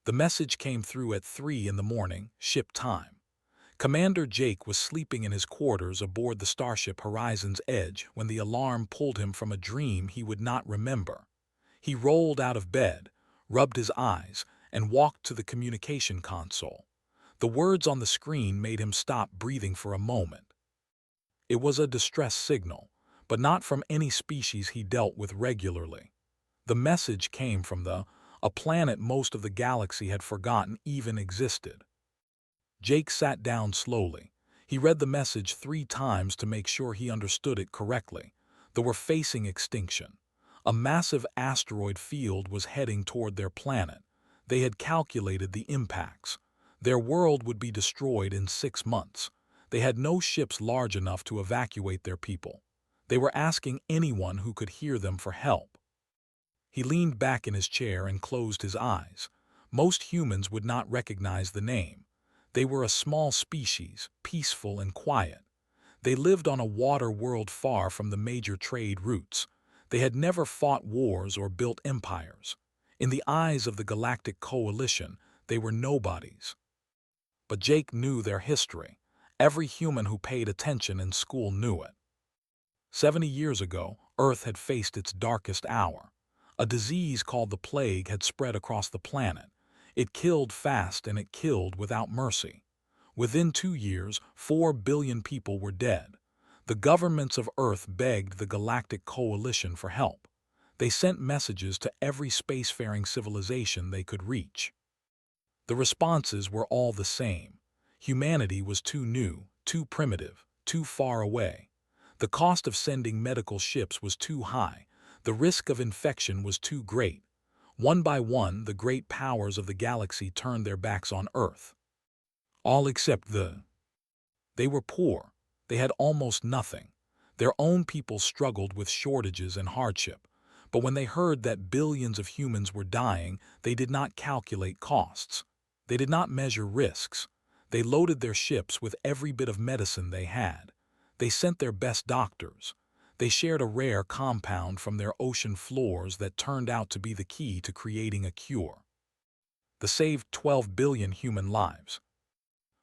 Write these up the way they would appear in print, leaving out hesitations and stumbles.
The message came through at 3 in the morning, ship time. Commander Jake was sleeping in his quarters aboard the starship Horizon's Edge when the alarm pulled him from a dream he would not remember. He rolled out of bed, rubbed his eyes, and walked to the communication console. The words on the screen made him stop breathing for a moment. It was a distress signal, but not from any species he dealt with regularly. The message came from a planet most of the galaxy had forgotten even existed. Jake sat down slowly. He read the message 3 times to make sure he understood it correctly. They were facing extinction. A massive asteroid field was heading toward their planet. They had calculated the impacts. Their world would be destroyed in 6 months. They had no ships large enough to evacuate their people. They were asking anyone who could hear them for help. He leaned back in his chair and closed his eyes. Most humans would not recognize the name. They were a small species, peaceful and quiet. They lived on a water world far from the major trade routes. They had never fought wars or built empires. In the eyes of the Galactic Coalition, they were nobodies. But Jake knew their history. Every human who paid attention in school knew it. 70 years ago, Earth had faced its darkest hour. A disease called the plague had spread across the planet. It killed fast and it killed without mercy. Within 2 years, 4 billion people were dead. The governments of Earth begged the Galactic Coalition for help. They sent messages to every spacefaring civilization they could reach. The responses were all the same. Humanity was too new, too primitive, too far away. The cost of sending medical ships was too high. The risk of infection was too great. One by one, the great powers of the galaxy turned their backs on Earth. All except They were poor. They had almost nothing. Their own people struggled with shortages and hardship. But when they heard that billions of humans were dying, they did not calculate costs. They did not measure risks. They loaded their ships with every bit of medicine they had. They sent their best doctors. They shared a rare compound from their ocean floors that turned out to be the key to creating a cure. They saved 12 billion human lives.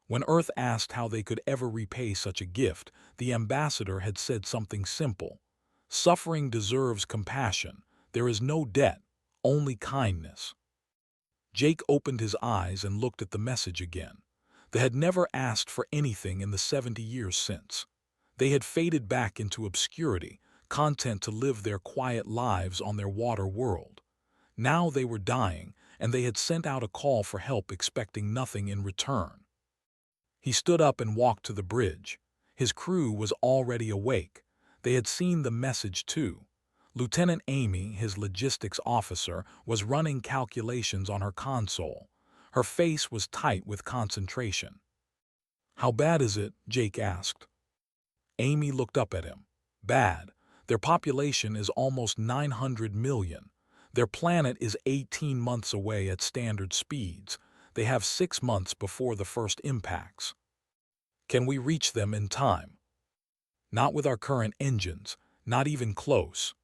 When Earth asked how they could ever repay such a gift, the ambassador had said something simple. Suffering deserves compassion. There is no debt, only kindness. Jake opened his eyes and looked at the message again. They had never asked for anything in the 70 years since. They had faded back into obscurity, content to live their quiet lives on their water world. Now they were dying, and they had sent out a call for help expecting nothing in return. He stood up and walked to the bridge. His crew was already awake. They had seen the message too. Lieutenant Amy, his logistics officer, was running calculations on her console. Her face was tight with concentration. "How bad is it?" Jake asked. Amy looked up at him. "Bad. Their population is almost 900 million. Their planet is 18 months away at standard speeds. They have 6 months before the first impacts. Can we reach them in time?" "Not with our current engines, not even close."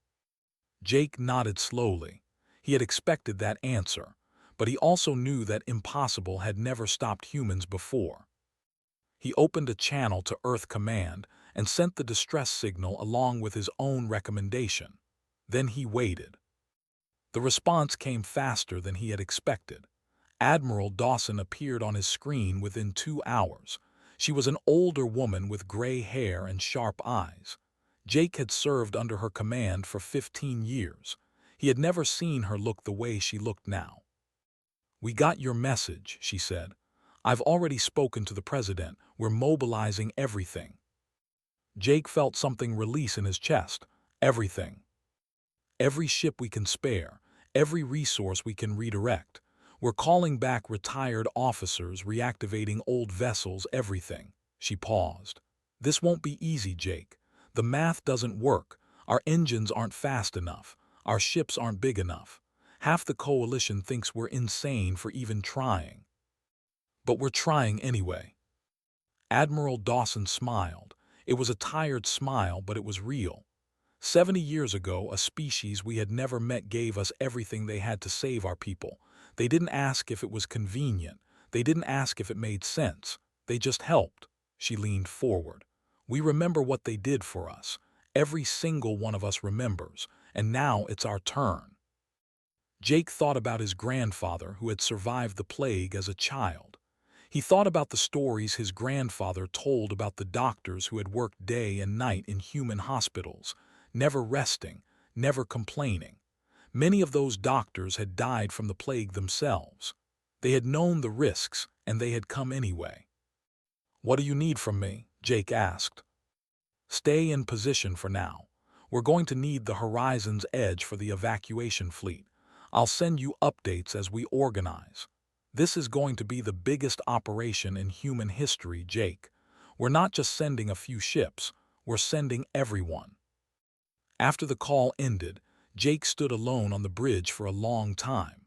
Jake nodded slowly. He had expected that answer, but he also knew that impossible had never stopped humans before. He opened a channel to Earth Command and sent the distress signal along with his own recommendation. Then he waited. The response came faster than he had expected. Admiral Dawson appeared on his screen within 2 hours. She was an older woman with gray hair and sharp eyes. Jake had served under her command for 15 years. He had never seen her look the way she looked now. "We got your message," she said. "I've already spoken to the president. We're mobilizing everything." Jake felt something release in his chest. Everything. Every ship we can spare, every resource we can redirect. We're calling back retired officers, reactivating old vessels, everything. She paused. "This won't be easy, Jake. The math doesn't work. Our engines aren't fast enough. Our ships aren't big enough. Half the coalition thinks we're insane for even trying. But we're trying anyway." Admiral Dawson smiled. It was a tired smile, but it was real. 70 years ago, a species we had never met gave us everything they had to save our people. They didn't ask if it was convenient. They didn't ask if it made sense. They just helped. She leaned forward. We remember what they did for us. Every single one of us remembers, and now it's our turn. Jake thought about his grandfather who had survived the plague as a child. He thought about the stories his grandfather told about the doctors who had worked day and night in human hospitals, never resting, never complaining. Many of those doctors had died from the plague themselves. They had known the risks, and they had come anyway. "What do you need from me?" Jake asked. "Stay in position for now. We're going to need the horizon's edge for the evacuation fleet. I'll send you updates as we organize. This is going to be the biggest operation in human history, Jake. We're not just sending a few ships, we're sending everyone." After the call ended, Jake stood alone on the bridge for a long time.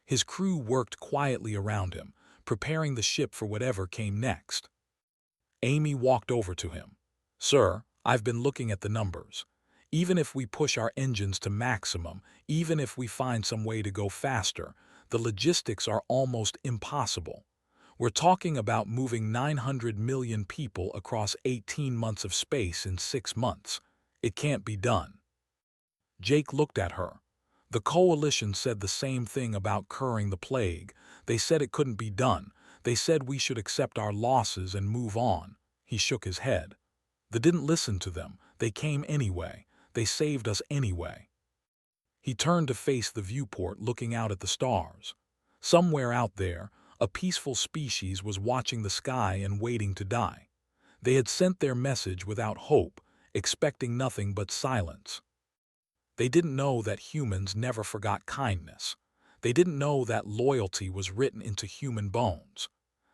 His crew worked quietly around him, preparing the ship for whatever came next. Amy walked over to him. "Sir, I've been looking at the numbers. Even if we push our engines to maximum, even if we find some way to go faster, the logistics are almost impossible. We're talking about moving 900 million people across 18 months of space in 6 months. It can't be done." Jake looked at her. The coalition said the same thing about curing the plague. They said it couldn't be done. They said we should accept our losses and move on. He shook his head. They didn't listen to them. They came anyway. They saved us anyway. He turned to face the viewport, looking out at the stars. Somewhere out there, a peaceful species was watching the sky and waiting to die. They had sent their message without hope, expecting nothing but silence. They didn't know that humans never forgot kindness. They didn't know that loyalty was written into human bones.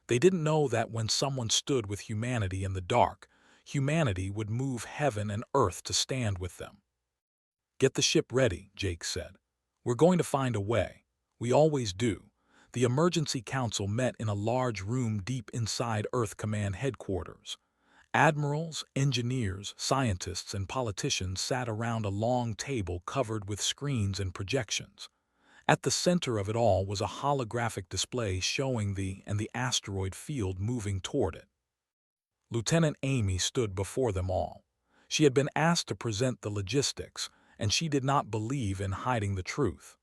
They didn't know that when someone stood with humanity in the dark, humanity would move heaven and earth to stand with them. "Get the ship ready," Jake said. "We're going to find a way. We always do." The emergency council met in a large room deep inside Earth Command headquarters. Admirals, engineers, scientists, and politicians sat around a long table covered with screens and projections. At the center of it all was a holographic display showing the asteroid field moving toward it. Lieutenant Amy stood before them all. She had been asked to present the logistics, and she did not believe in hiding the truth.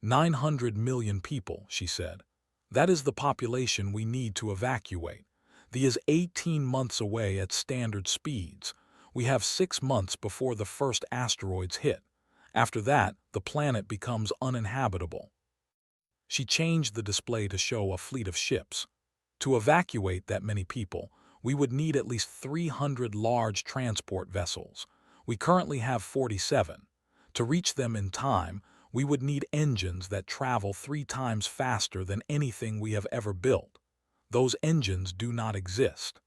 900 million people, she said. That is the population we need to evacuate. The is 18 months away at standard speeds. We have 6 months before the first asteroids hit. After that, the planet becomes uninhabitable. She changed the display to show a fleet of ships. To evacuate that many people, we would need at least 300 large transport vessels. We currently have 47. To reach them in time, we would need engines that travel 3 times faster than anything we have ever built. Those engines do not exist.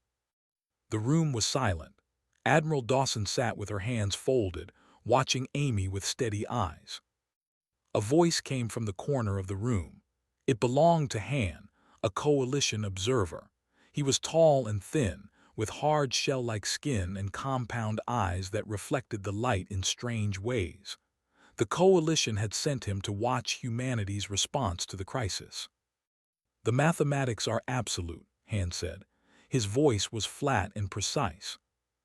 The room was silent. Admiral Dawson sat with her hands folded, watching Amy with steady eyes. A voice came from the corner of the room. It belonged to Han, a coalition observer. He was tall and thin, with hard shell-like skin and compound eyes that reflected the light in strange ways. The coalition had sent him to watch humanity's response to the crisis. "The mathematics are absolute," Han said. His voice was flat and precise.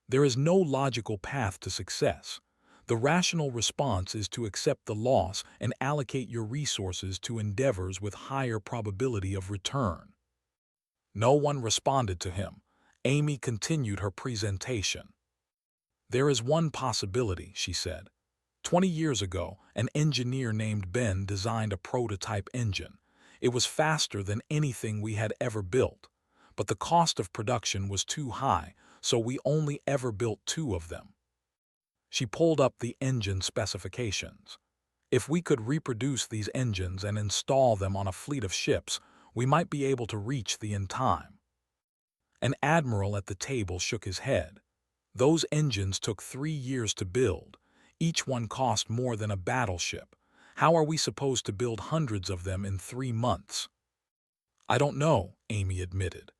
"There is no logical path to success. The rational response is to accept the loss and allocate your resources to endeavors with higher probability of return." No one responded to him. Amy continued her presentation. "There is one possibility," she said. 20 years ago, an engineer named Ben designed a prototype engine. It was faster than anything we had ever built. But the cost of production was too high, so we only ever built 2 of them. She pulled up the engine specifications. If we could reproduce these engines and install them on a fleet of ships, we might be able to reach the in time. An admiral at the table shook his head. Those engines took 3 years to build. Each one cost more than a battleship. How are we supposed to build hundreds of them in 3 months? "I don't know," Amy admitted.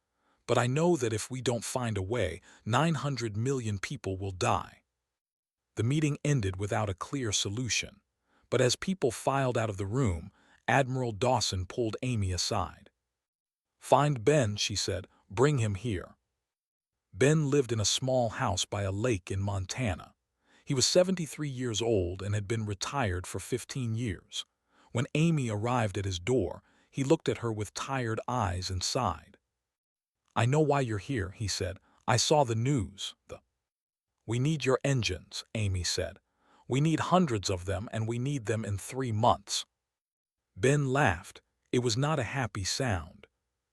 "But I know that if we don't find a way, 900 million people will die." The meeting ended without a clear solution. But as people filed out of the room, Admiral Dawson pulled Amy aside. "Find Ben," she said. "Bring him here." Ben lived in a small house by a lake in Montana. He was 73 years old and had been retired for 15 years. When Amy arrived at his door, he looked at her with tired eyes and sighed. "I know why you're here," he said. "I saw the news. We need your engines," Amy said. "We need hundreds of them, and we need them in 3 months." Ben laughed. It was not a happy sound.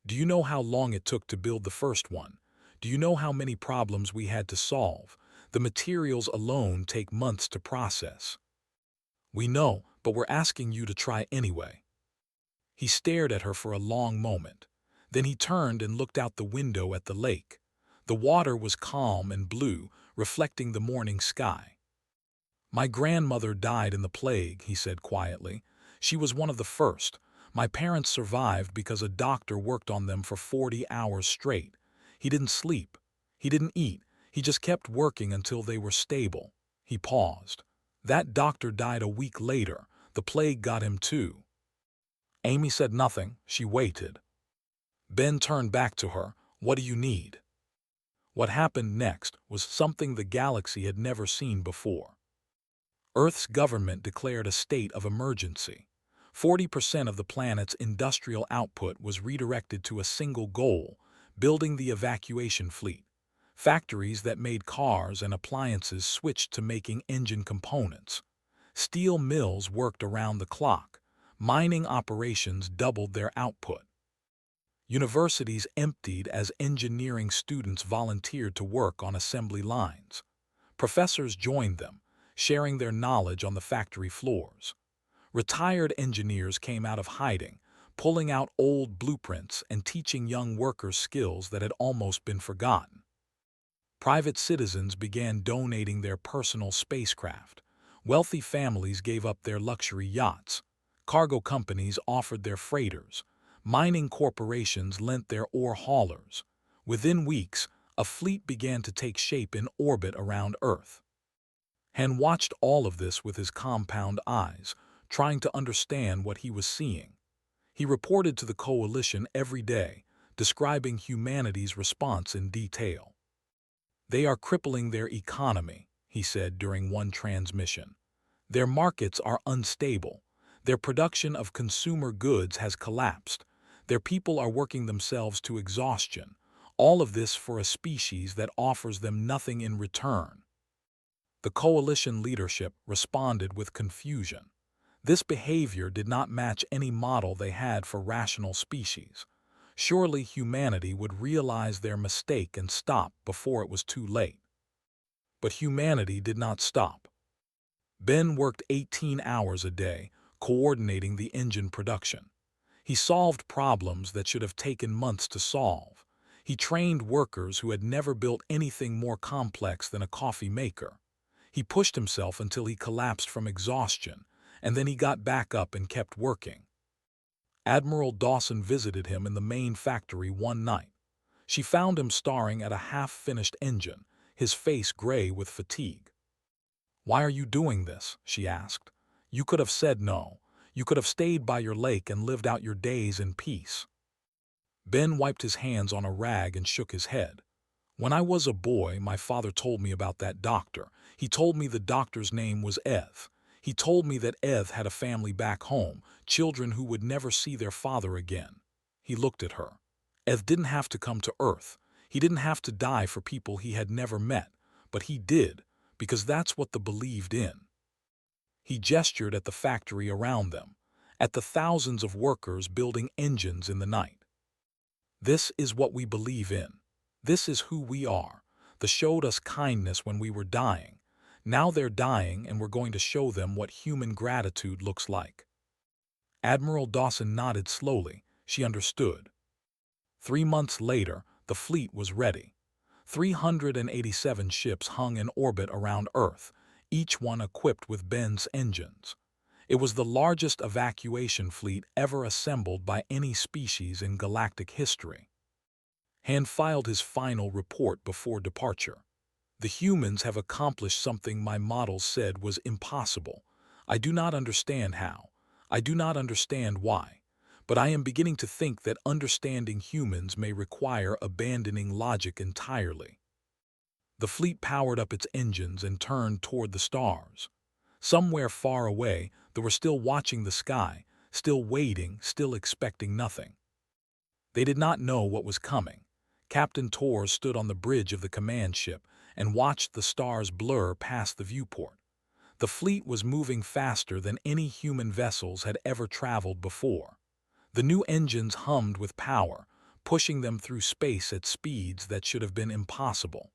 "Do you know how long it took to build the first one? Do you know how many problems we had to solve? The materials alone take months to process." "We know, but we're asking you to try anyway." He stared at her for a long moment. Then he turned and looked out the window at the lake. The water was calm and blue, reflecting the morning sky. "My grandmother died in the plague," he said quietly. "She was one of the first. My parents survived because a doctor worked on them for 40 hours straight. He didn't sleep. He didn't eat. He just kept working until they were stable." He paused. "That doctor died a week later. The plague got him too." Amy said nothing. She waited. Ben turned back to her. "What do you need?" What happened next was something the galaxy had never seen before. Earth's government declared a state of emergency. 40% of the planet's industrial output was redirected to a single goal: building the evacuation fleet. Factories that made cars and appliances switched to making engine components. Steel mills worked around the clock. Mining operations doubled their output. Universities emptied as engineering students volunteered to work on assembly lines. Professors joined them, sharing their knowledge on the factory floors. Retired engineers came out of hiding, pulling out old blueprints and teaching young workers skills that had almost been forgotten. Private citizens began donating their personal spacecraft. Wealthy families gave up their luxury yachts. Cargo companies offered their freighters. Mining corporations lent their ore haulers. Within weeks, a fleet began to take shape in orbit around Earth. Han watched all of this with his compound eyes, trying to understand what he was seeing. He reported to the Coalition every day, describing humanity's response in detail. "They are crippling their economy," he said during one transmission. "Their markets are unstable. Their production of consumer goods has collapsed. Their people are working themselves to exhaustion. All of this for a species that offers them nothing in return." The Coalition leadership responded with confusion. This behavior did not match any model they had for rational species. Surely humanity would realize their mistake and stop before it was too late. But humanity did not stop. Ben worked 18 hours a day, coordinating the engine production. He solved problems that should have taken months to solve. He trained workers who had never built anything more complex than a coffee maker. He pushed himself until he collapsed from exhaustion, and then he got back up and kept working. Admiral Dawson visited him in the main factory one night. She found him staring at a half-finished engine, his face gray with fatigue. "Why are you doing this?" she asked. "You could have said no. You could have stayed by your lake and lived out your days in peace." Ben wiped his hands on a rag and shook his head. "When I was a boy, my father told me about that doctor. He told me the doctor's name was Ev. He told me that Ev had a family back home, children who would never see their father again." He looked at her. "Ev didn't have to come to Earth. He didn't have to die for people he had never met, but he did, because that's what they believed in." He gestured at the factory around them, at the thousands of workers building engines in the night. "This is what we believe in. This is who we are. They showed us kindness when we were dying. Now they're dying, and we're going to show them what human gratitude looks like." Admiral Dawson nodded slowly. She understood. 3 months later, the fleet was ready. 387 ships hung in orbit around Earth, each one equipped with Ben's engines. It was the largest evacuation fleet ever assembled by any species in galactic history. Han filed his final report before departure. "The humans have accomplished something my models said was impossible. I do not understand how. I do not understand why, but I am beginning to think that understanding humans may require abandoning logic entirely. The fleet powered up its engines and turned toward the stars. Somewhere far away, they were still watching the sky, still waiting, still expecting nothing. They did not know what was coming. Captain Torres stood on the bridge of the command ship and watched the stars blur past the viewport. The fleet was moving faster than any human vessels had ever traveled before. The new engines hummed with power, pushing them through space at speeds that should have been impossible.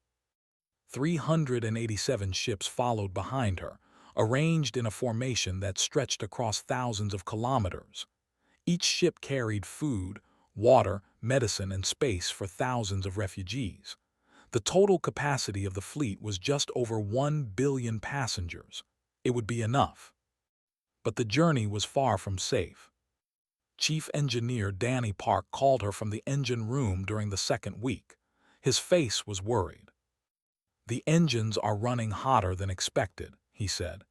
387 ships followed behind her, arranged in a formation that stretched across thousands of kilometers. Each ship carried food, water, medicine, and space for thousands of refugees. The total capacity of the fleet was just over 1 billion passengers. It would be enough. But the journey was far from safe. Chief Engineer Danny Park called her from the engine room during the second week. His face was worried. "The engines are running hotter than expected," he said.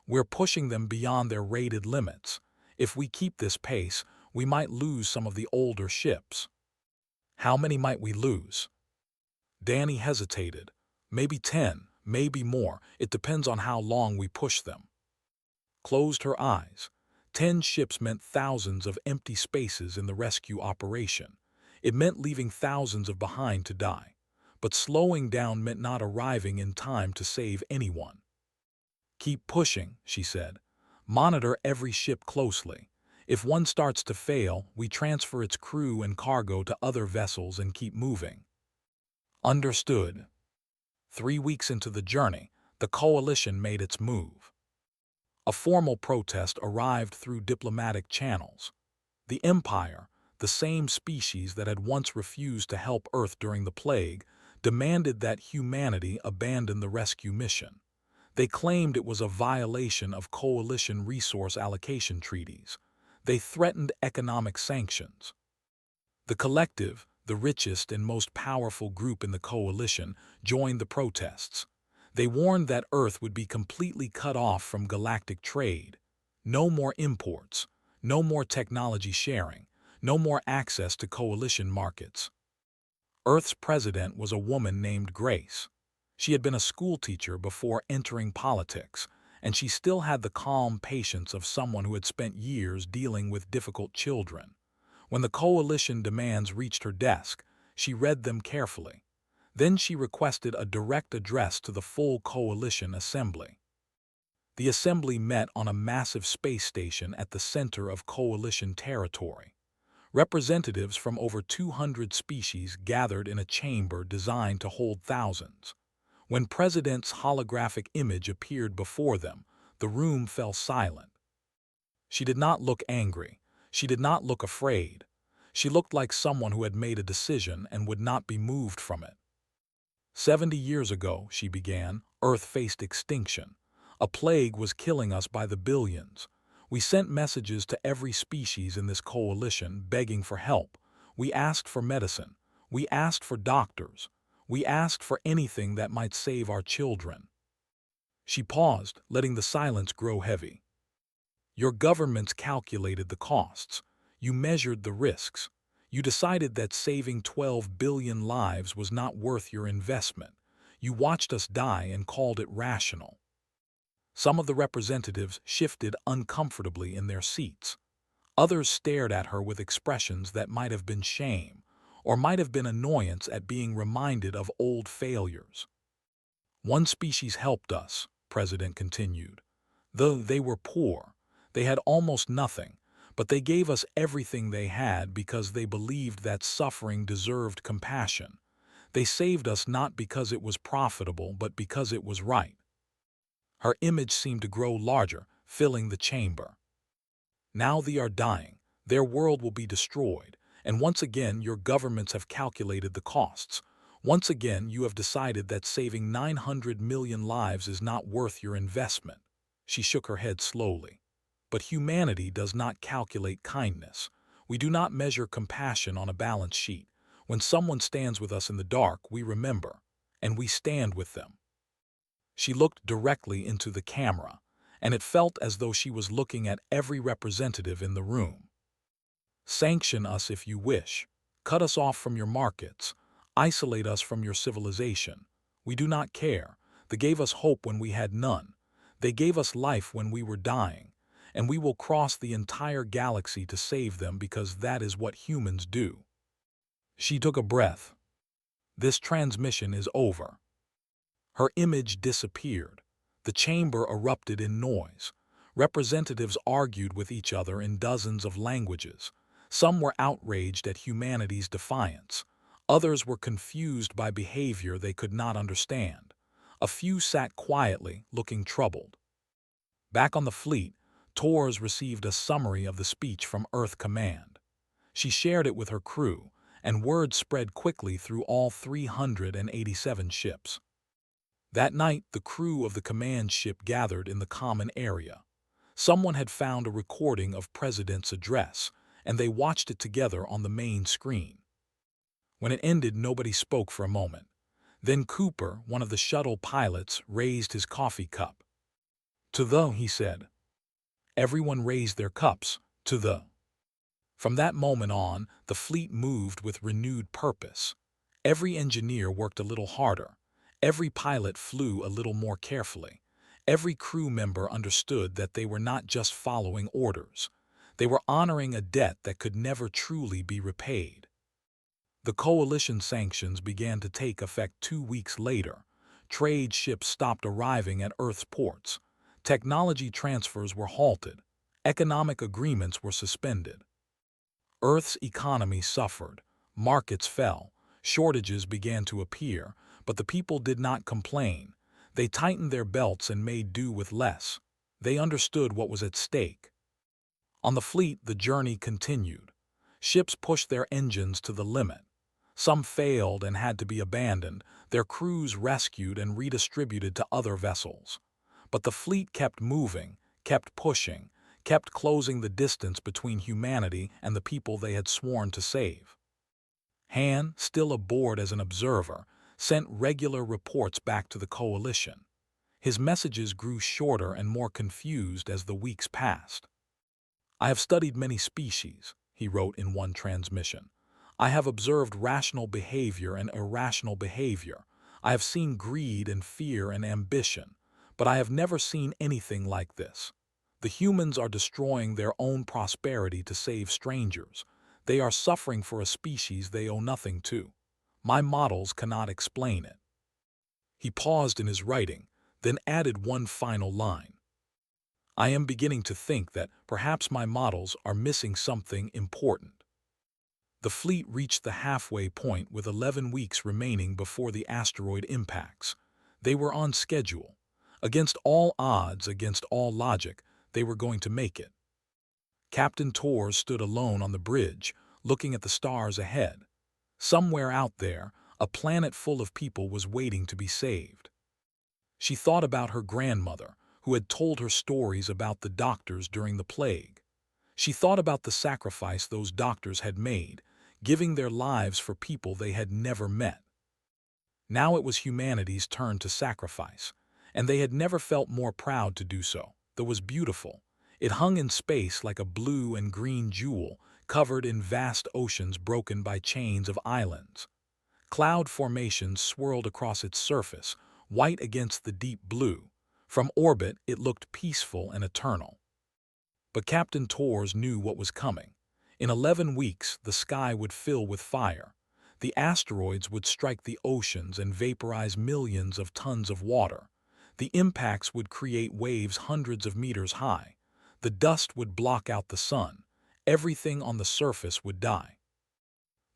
"We're pushing them beyond their rated limits. If we keep this pace, we might lose some of the older ships." "How many might we lose?" Danny hesitated. "Maybe 10, maybe more. It depends on how long we push them." Closed her eyes. 10 ships meant thousands of empty spaces in the rescue operation. It meant leaving thousands of behind to die. But slowing down meant not arriving in time to save anyone. "Keep pushing," she said. "Monitor every ship closely. If one starts to fail, we transfer its crew and cargo to other vessels and keep moving." Understood. 3 weeks into the journey, the coalition made its move. A formal protest arrived through diplomatic channels. The Empire, the same species that had once refused to help Earth during the plague, demanded that humanity abandon the rescue mission. They claimed it was a violation of coalition resource allocation treaties. They threatened economic sanctions. The collective, the richest and most powerful group in the coalition, joined the protests. They warned that Earth would be completely cut off from galactic trade. No more imports, no more technology sharing, no more access to coalition markets. Earth's president was a woman named Grace. She had been a schoolteacher before entering politics, and she still had the calm patience of someone who had spent years dealing with difficult children. When the coalition demands reached her desk, she read them carefully. Then she requested a direct address to the full coalition assembly. The assembly met on a massive space station at the center of coalition territory. Representatives from over 200 species gathered in a chamber designed to hold thousands. When President's holographic image appeared before them, the room fell silent. She did not look angry. She did not look afraid. She looked like someone who had made a decision and would not be moved from it. 70 years ago, she began, Earth faced extinction. A plague was killing us by the billions. We sent messages to every species in this coalition begging for help. We asked for medicine. We asked for doctors. We asked for anything that might save our children. She paused, letting the silence grow heavy. Your governments calculated the costs. You measured the risks. You decided that saving 12 billion lives was not worth your investment. You watched us die and called it rational. Some of the representatives shifted uncomfortably in their seats. Others stared at her with expressions that might have been shame, or might have been annoyance at being reminded of old failures. One species helped us, President continued. Though they were poor, they had almost nothing, but they gave us everything they had because they believed that suffering deserved compassion. They saved us not because it was profitable, but because it was right. Her image seemed to grow larger, filling the chamber. Now they are dying. Their world will be destroyed. And once again, your governments have calculated the costs. Once again, you have decided that saving 900 million lives is not worth your investment. She shook her head slowly. But humanity does not calculate kindness. We do not measure compassion on a balance sheet. When someone stands with us in the dark, we remember, and we stand with them. She looked directly into the camera, and it felt as though she was looking at every representative in the room. Sanction us if you wish. Cut us off from your markets. Isolate us from your civilization. We do not care. They gave us hope when we had none. They gave us life when we were dying. And we will cross the entire galaxy to save them because that is what humans do. She took a breath. This transmission is over. Her image disappeared. The chamber erupted in noise. Representatives argued with each other in dozens of languages. Some were outraged at humanity's defiance. Others were confused by behavior they could not understand. A few sat quietly, looking troubled. Back on the fleet, Tors received a summary of the speech from Earth Command. She shared it with her crew, and word spread quickly through all 387 ships. That night, the crew of the command ship gathered in the common area. Someone had found a recording of President's address, and they watched it together on the main screen. When it ended, nobody spoke for a moment. Then Cooper, one of the shuttle pilots, raised his coffee cup. "To the," he said. Everyone raised their cups. "To the." From that moment on, the fleet moved with renewed purpose. Every engineer worked a little harder. Every pilot flew a little more carefully. Every crew member understood that they were not just following orders. They were honoring a debt that could never truly be repaid. The coalition sanctions began to take effect 2 weeks later. Trade ships stopped arriving at Earth's ports. Technology transfers were halted. Economic agreements were suspended. Earth's economy suffered. Markets fell. Shortages began to appear, but the people did not complain. They tightened their belts and made do with less. They understood what was at stake. On the fleet, the journey continued. Ships pushed their engines to the limit. Some failed and had to be abandoned, their crews rescued and redistributed to other vessels. But the fleet kept moving, kept pushing, kept closing the distance between humanity and the people they had sworn to save. Han, still aboard as an observer, sent regular reports back to the coalition. His messages grew shorter and more confused as the weeks passed. "I have studied many species," he wrote in one transmission. "I have observed rational behavior and irrational behavior. I have seen greed and fear and ambition, but I have never seen anything like this. The humans are destroying their own prosperity to save strangers. They are suffering for a species they owe nothing to. My models cannot explain it." He paused in his writing, then added one final line. "I am beginning to think that perhaps my models are missing something important." The fleet reached the halfway point with 11 weeks remaining before the asteroid impacts. They were on schedule. Against all odds, against all logic, they were going to make it. Captain Tors stood alone on the bridge, looking at the stars ahead. Somewhere out there, a planet full of people was waiting to be saved. She thought about her grandmother, who had told her stories about the doctors during the plague. She thought about the sacrifice those doctors had made, giving their lives for people they had never met. Now it was humanity's turn to sacrifice, and they had never felt more proud to do so. That was beautiful. It hung in space like a blue and green jewel, covered in vast oceans broken by chains of islands. Cloud formations swirled across its surface, white against the deep blue. From orbit, it looked peaceful and eternal. But Captain Tors knew what was coming. In 11 weeks, the sky would fill with fire. The asteroids would strike the oceans and vaporize millions of tons of water. The impacts would create waves hundreds of meters high. The dust would block out the sun. Everything on the surface would die.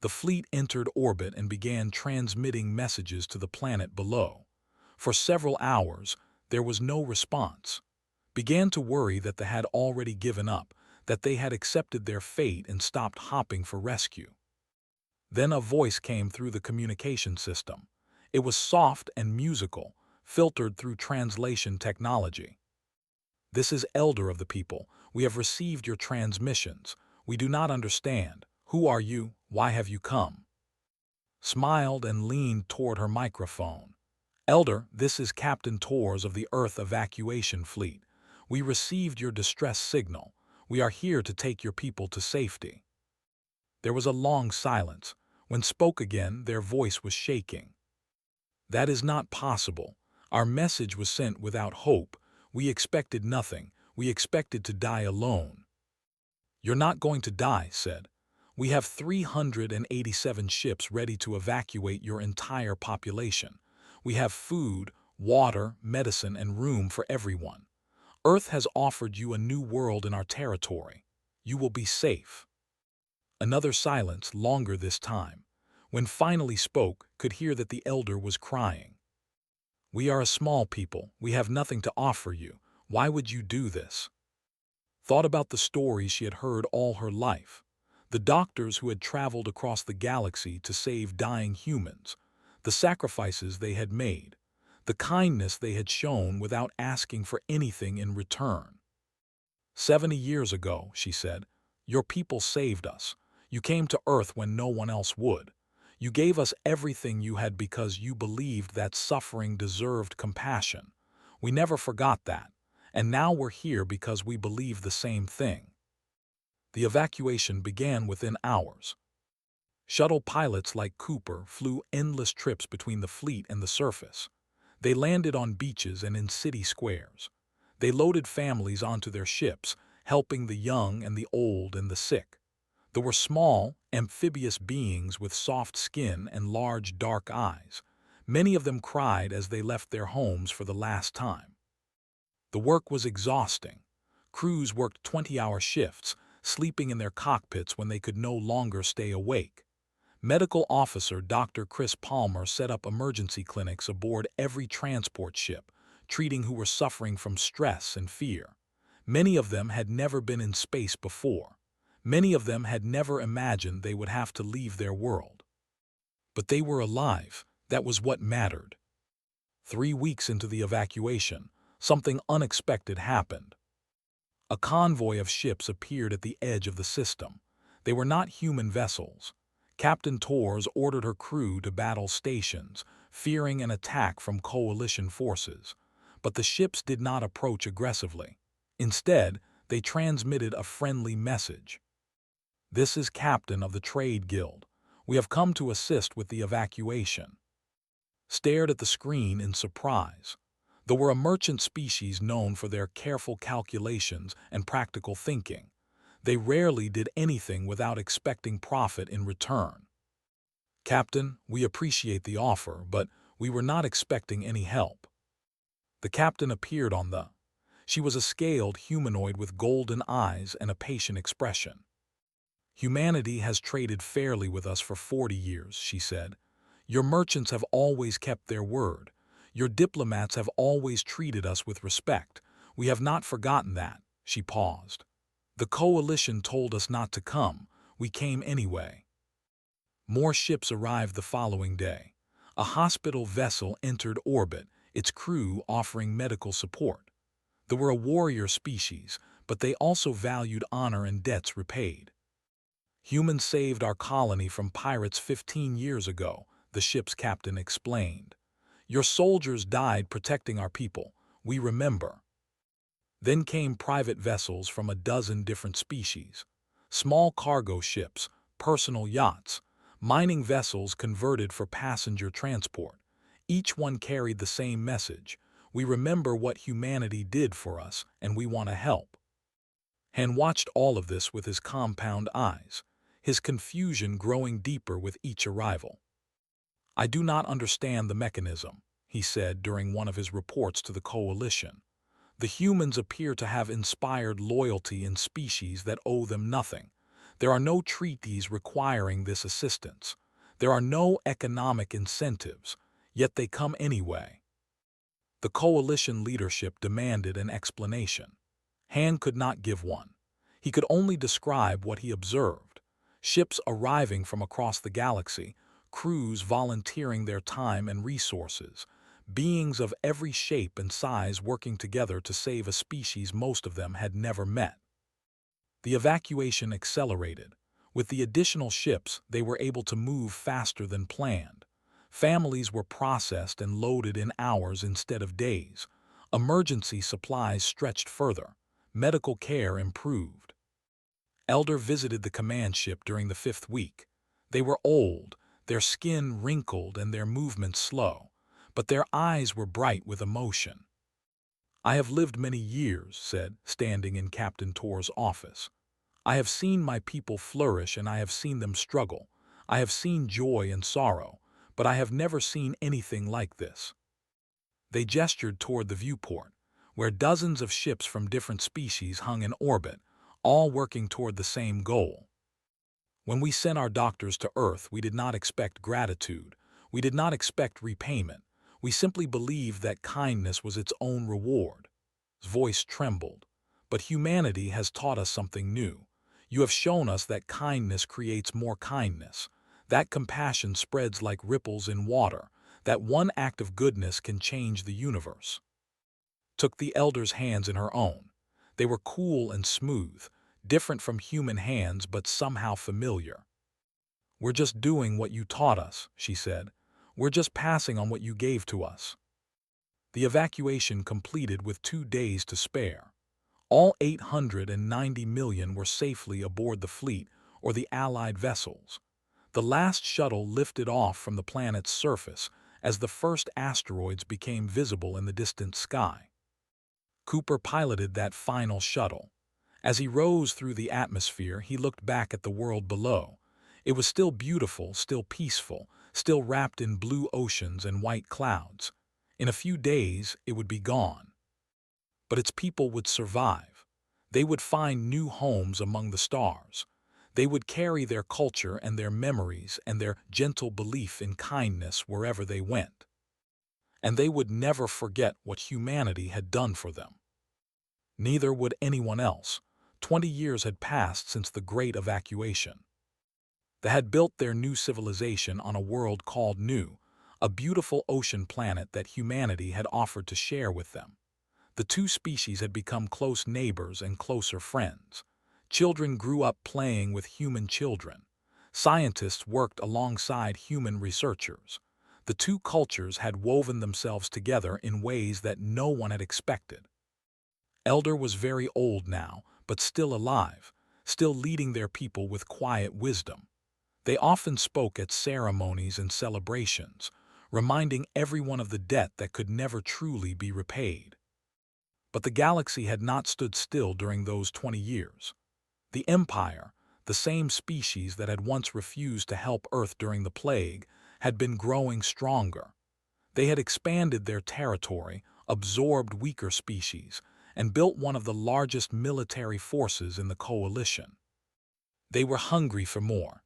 The fleet entered orbit and began transmitting messages to the planet below. For several hours, there was no response. Began to worry that they had already given up, that they had accepted their fate and stopped hopping for rescue. Then a voice came through the communication system. It was soft and musical, filtered through translation technology. "This is Elder of the People. We have received your transmissions. We do not understand. Who are you? Why have you come?" Smiled and leaned toward her microphone. "Elder, this is Captain Tors of the Earth Evacuation Fleet. We received your distress signal. We are here to take your people to safety." There was a long silence. When spoke again, their voice was shaking. "That is not possible. Our message was sent without hope. We expected nothing. We expected to die alone." "You're not going to die," said. "We have 387 ships ready to evacuate your entire population. We have food, water, medicine, and room for everyone. Earth has offered you a new world in our territory. You will be safe." Another silence, longer this time. When finally spoke, could hear that the elder was crying. "We are a small people. We have nothing to offer you. Why would you do this?" Thought about the stories she had heard all her life. The doctors who had traveled across the galaxy to save dying humans. The sacrifices they had made. The kindness they had shown without asking for anything in return. 70 years ago," she said, "your people saved us. You came to Earth when no one else would. You gave us everything you had because you believed that suffering deserved compassion. We never forgot that, and now we're here because we believe the same thing." The evacuation began within hours. Shuttle pilots like Cooper flew endless trips between the fleet and the surface. They landed on beaches and in city squares. They loaded families onto their ships, helping the young and the old and the sick. There were small, amphibious beings with soft skin and large, dark eyes. Many of them cried as they left their homes for the last time. The work was exhausting. Crews worked 20-hour shifts, sleeping in their cockpits when they could no longer stay awake. Medical officer Dr. Chris Palmer set up emergency clinics aboard every transport ship, treating who were suffering from stress and fear. Many of them had never been in space before. Many of them had never imagined they would have to leave their world. But they were alive. That was what mattered. 3 weeks into the evacuation, something unexpected happened. A convoy of ships appeared at the edge of the system. They were not human vessels. Captain Torres ordered her crew to battle stations, fearing an attack from coalition forces. But the ships did not approach aggressively. Instead, they transmitted a friendly message. "This is Captain of the Trade Guild. We have come to assist with the evacuation." Stared at the screen in surprise. They were a merchant species known for their careful calculations and practical thinking. They rarely did anything without expecting profit in return. "Captain, we appreciate the offer, but we were not expecting any help." The captain appeared on the. She was a scaled humanoid with golden eyes and a patient expression. "Humanity has traded fairly with us for 40 years, she said. "Your merchants have always kept their word. Your diplomats have always treated us with respect. We have not forgotten that." She paused. "The coalition told us not to come. We came anyway." More ships arrived the following day. A hospital vessel entered orbit, its crew offering medical support. They were a warrior species, but they also valued honor and debts repaid. "Humans saved our colony from pirates 15 years ago," the ship's captain explained. "Your soldiers died protecting our people. We remember." Then came private vessels from a dozen different species. Small cargo ships, personal yachts, mining vessels converted for passenger transport. Each one carried the same message. "We remember what humanity did for us, and we want to help." Han watched all of this with his compound eyes, his confusion growing deeper with each arrival. "I do not understand the mechanism," he said during one of his reports to the coalition. "The humans appear to have inspired loyalty in species that owe them nothing. There are no treaties requiring this assistance. There are no economic incentives, yet they come anyway." The coalition leadership demanded an explanation. Han could not give one. He could only describe what he observed. Ships arriving from across the galaxy, crews volunteering their time and resources, beings of every shape and size working together to save a species most of them had never met. The evacuation accelerated. With the additional ships, they were able to move faster than planned. Families were processed and loaded in hours instead of days. Emergency supplies stretched further. Medical care improved. Elder visited the command ship during the 5th week. They were old, their skin wrinkled and their movements slow, but their eyes were bright with emotion. "I have lived many years," said, standing in Captain Tor's office. "I have seen my people flourish and I have seen them struggle. I have seen joy and sorrow, but I have never seen anything like this." They gestured toward the viewport, where dozens of ships from different species hung in orbit, all working toward the same goal. "When we sent our doctors to Earth, we did not expect gratitude. We did not expect repayment. We simply believed that kindness was its own reward." His voice trembled. "But humanity has taught us something new. You have shown us that kindness creates more kindness, that compassion spreads like ripples in water, that one act of goodness can change the universe." Took the elder's hands in her own. They were cool and smooth, different from human hands but somehow familiar. "We're just doing what you taught us," she said. "We're just passing on what you gave to us." The evacuation completed with 2 days to spare. All 890 million were safely aboard the fleet or the Allied vessels. The last shuttle lifted off from the planet's surface as the first asteroids became visible in the distant sky. Cooper piloted that final shuttle. As he rose through the atmosphere, he looked back at the world below. It was still beautiful, still peaceful, still wrapped in blue oceans and white clouds. In a few days, it would be gone. But its people would survive. They would find new homes among the stars. They would carry their culture and their memories and their gentle belief in kindness wherever they went. And they would never forget what humanity had done for them. Neither would anyone else. 20 years had passed since the Great Evacuation. They had built their new civilization on a world called New, a beautiful ocean planet that humanity had offered to share with them. The two species had become close neighbors and closer friends. Children grew up playing with human children. Scientists worked alongside human researchers. The two cultures had woven themselves together in ways that no one had expected. Elder was very old now, but still alive, still leading their people with quiet wisdom. They often spoke at ceremonies and celebrations, reminding everyone of the debt that could never truly be repaid. But the galaxy had not stood still during those 20 years. The Empire, the same species that had once refused to help Earth during the plague, had been growing stronger. They had expanded their territory, absorbed weaker species, and built one of the largest military forces in the coalition. They were hungry for more.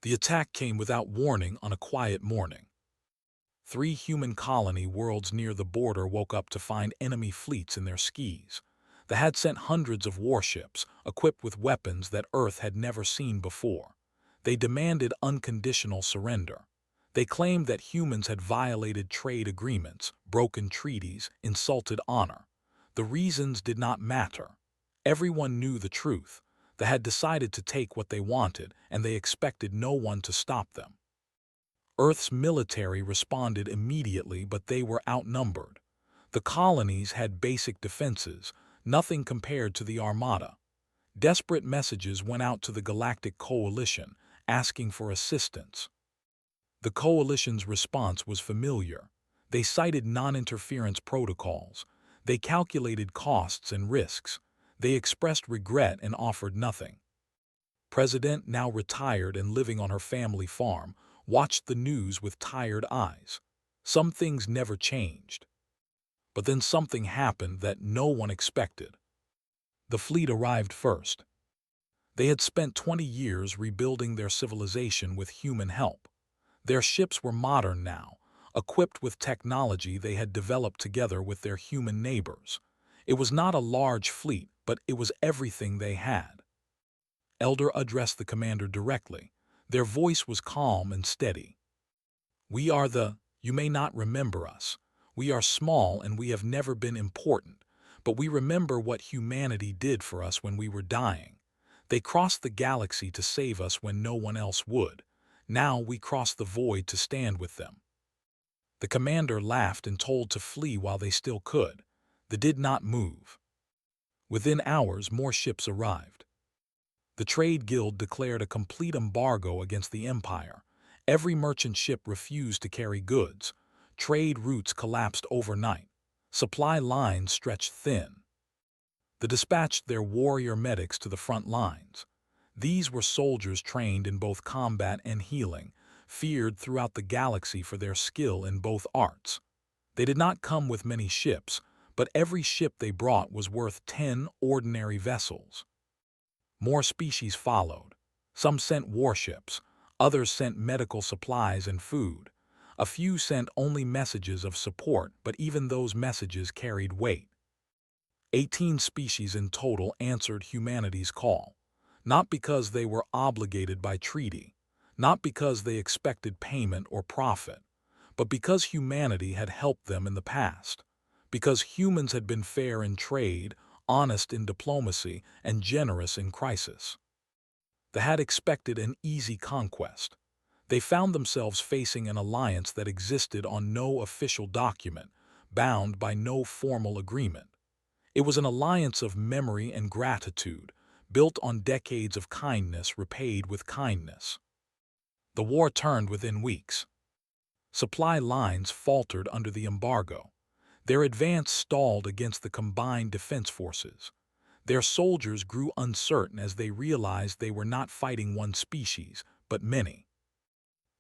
The attack came without warning on a quiet morning. 3 human colony worlds near the border woke up to find enemy fleets in their skies. They had sent hundreds of warships, equipped with weapons that Earth had never seen before. They demanded unconditional surrender. They claimed that humans had violated trade agreements, broken treaties, insulted honor. The reasons did not matter. Everyone knew the truth. They had decided to take what they wanted, and they expected no one to stop them. Earth's military responded immediately, but they were outnumbered. The colonies had basic defenses, nothing compared to the Armada. Desperate messages went out to the Galactic Coalition, asking for assistance. The Coalition's response was familiar. They cited non-interference protocols. They calculated costs and risks. They expressed regret and offered nothing. President, now retired and living on her family farm, watched the news with tired eyes. Some things never changed. But then something happened that no one expected. The fleet arrived first. They had spent 20 years rebuilding their civilization with human help. Their ships were modern now, equipped with technology they had developed together with their human neighbors. It was not a large fleet, but it was everything they had. Elder addressed the commander directly. Their voice was calm and steady. You may not remember us. We are small and we have never been important, but we remember what humanity did for us when we were dying. They crossed the galaxy to save us when no one else would. Now we cross the void to stand with them." The commander laughed and told to flee while they still could. They did not move. Within hours, more ships arrived. The Trade Guild declared a complete embargo against the Empire. Every merchant ship refused to carry goods. Trade routes collapsed overnight. Supply lines stretched thin. They dispatched their warrior medics to the front lines. These were soldiers trained in both combat and healing, feared throughout the galaxy for their skill in both arts. They did not come with many ships, but every ship they brought was worth 10 ordinary vessels. More species followed. Some sent warships, others sent medical supplies and food. A few sent only messages of support, but even those messages carried weight. 18 species in total answered humanity's call, not because they were obligated by treaty, not because they expected payment or profit, but because humanity had helped them in the past, because humans had been fair in trade, honest in diplomacy, and generous in crisis. They had expected an easy conquest. They found themselves facing an alliance that existed on no official document, bound by no formal agreement. It was an alliance of memory and gratitude, built on decades of kindness repaid with kindness. The war turned within weeks. Supply lines faltered under the embargo. Their advance stalled against the combined defense forces. Their soldiers grew uncertain as they realized they were not fighting one species, but many.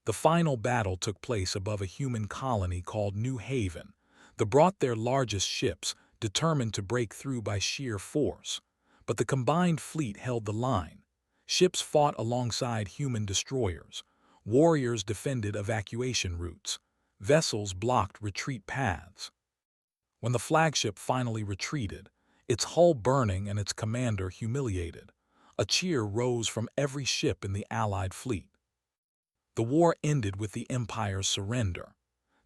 The final battle took place above a human colony called New Haven. They brought their largest ships, determined to break through by sheer force. But the combined fleet held the line. Ships fought alongside human destroyers. Warriors defended evacuation routes. Vessels blocked retreat paths. When the flagship finally retreated, its hull burning and its commander humiliated, a cheer rose from every ship in the Allied fleet. The war ended with the Empire's surrender.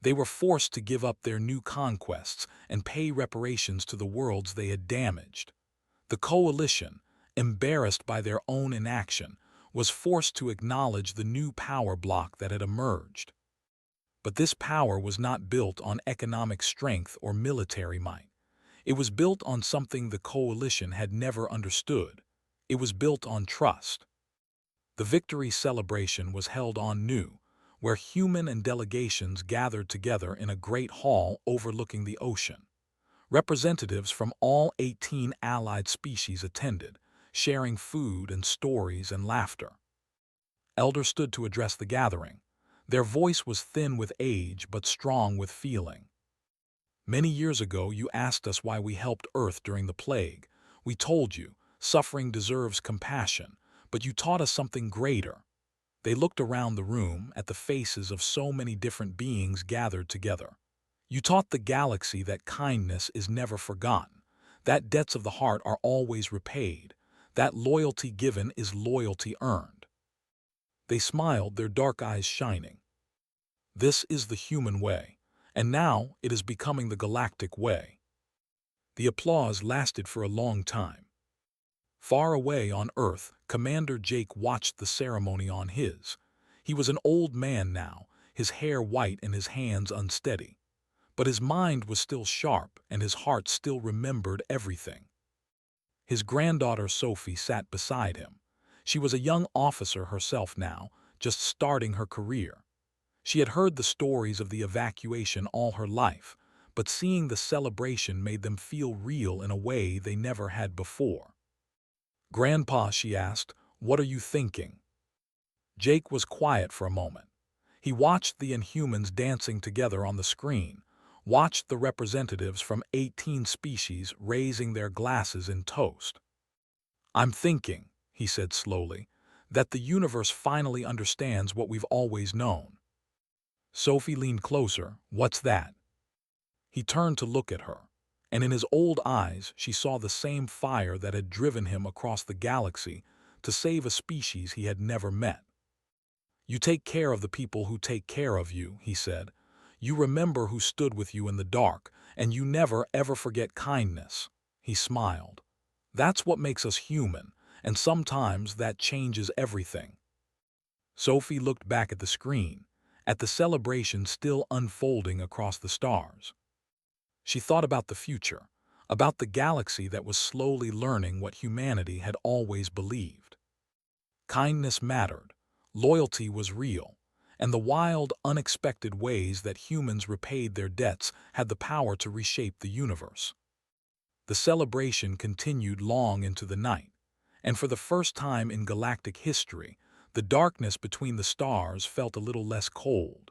They were forced to give up their new conquests and pay reparations to the worlds they had damaged. The coalition, embarrassed by their own inaction, was forced to acknowledge the new power block that had emerged. But this power was not built on economic strength or military might. It was built on something the coalition had never understood. It was built on trust. The victory celebration was held on New, where human and delegations gathered together in a great hall overlooking the ocean. Representatives from all 18 allied species attended, sharing food and stories and laughter. Elders stood to address the gathering. Their voice was thin with age but strong with feeling. Many years ago you asked us why we helped Earth during the plague. We told you, suffering deserves compassion, but you taught us something greater. They looked around the room at the faces of so many different beings gathered together. You taught the galaxy that kindness is never forgotten, that debts of the heart are always repaid, that loyalty given is loyalty earned. They smiled, their dark eyes shining. This is the human way, and now it is becoming the galactic way. The applause lasted for a long time. Far away on Earth, Commander Jake watched the ceremony on his. He was an old man now, his hair white and his hands unsteady. But his mind was still sharp and his heart still remembered everything. His granddaughter Sophie sat beside him. She was a young officer herself now, just starting her career. She had heard the stories of the evacuation all her life, but seeing the celebration made them feel real in a way they never had before. "Grandpa," she asked, "what are you thinking?" Jake was quiet for a moment. He watched the Inhumans dancing together on the screen, watched the representatives from 18 species raising their glasses in toast. "I'm thinking," he said slowly, "that the universe finally understands what we've always known." Sophie leaned closer. "What's that?" He turned to look at her, and in his old eyes she saw the same fire that had driven him across the galaxy to save a species he had never met. "You take care of the people who take care of you," he said. "You remember who stood with you in the dark, and you never ever forget kindness." He smiled. "That's what makes us human, and sometimes that changes everything." Sophie looked back at the screen, at the celebration still unfolding across the stars. She thought about the future, about the galaxy that was slowly learning what humanity had always believed. Kindness mattered, loyalty was real, and the wild, unexpected ways that humans repaid their debts had the power to reshape the universe. The celebration continued long into the night, and for the first time in galactic history, the darkness between the stars felt a little less cold.